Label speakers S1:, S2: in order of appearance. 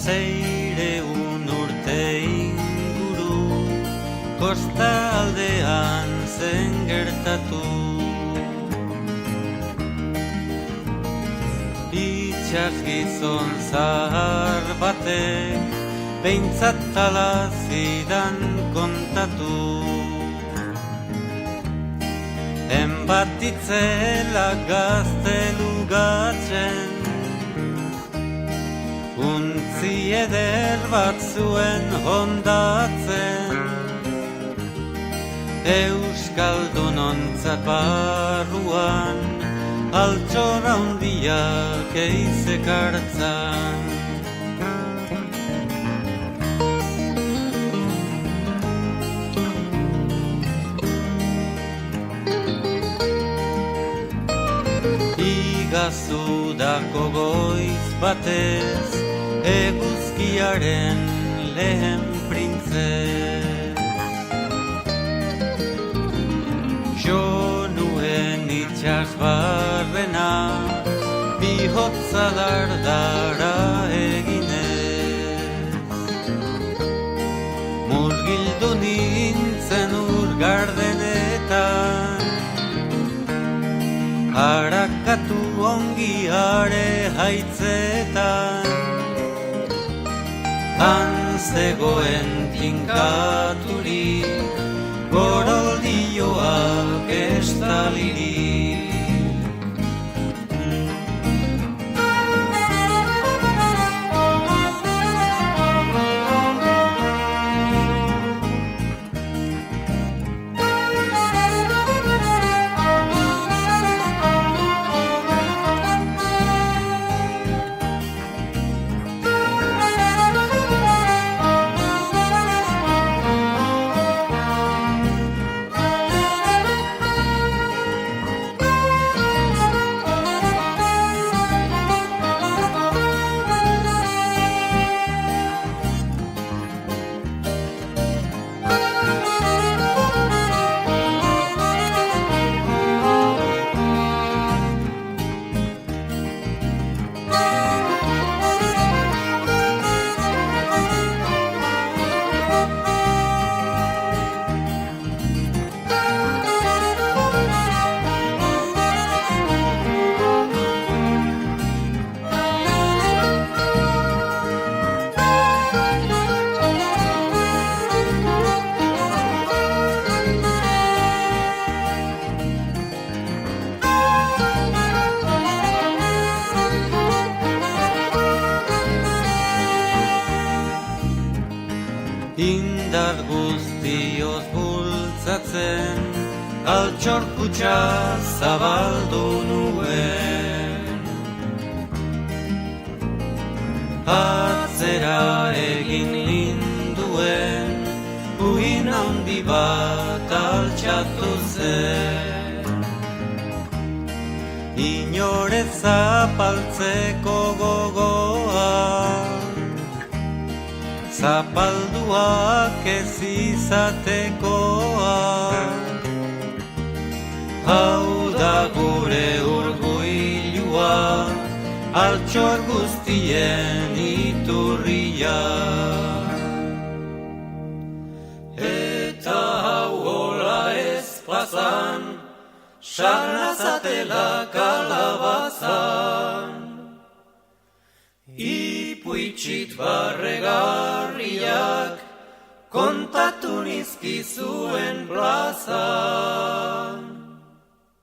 S1: 600 urte inguru kostaldean zen gertatu. Itxas gizon zahar batek behintzat hala zidan kontatu. Enbat itzela gaztelugatzen, untzi eder bat zuen hondatzen, Euskaldunontza barruan altxora hundiak eizekartzan. Igazudako goiz batez eguzkiaren lehen printzez. Jo nuen itxas barrena bihotza dardara eginez. Murgildu nintzen ur gardenetan, harakatu ongiare haitzetan. Han zegoen tinkaturik, goroldioak estalirik. indar guztioz bultzatzen, altxor kutxa zabaldu nuen. Atzera egin ninduen, uhin handi bat altxatu zen. Inore zapaltzeko gogoa, zapalduak ez izatekoa. Hau da gure urguilua, altxor guztien iturria. Eta hau hola ez plazan, sarnazatela kalabazan. Ipuitxit barregarriak kontatu nizkizuen plazan.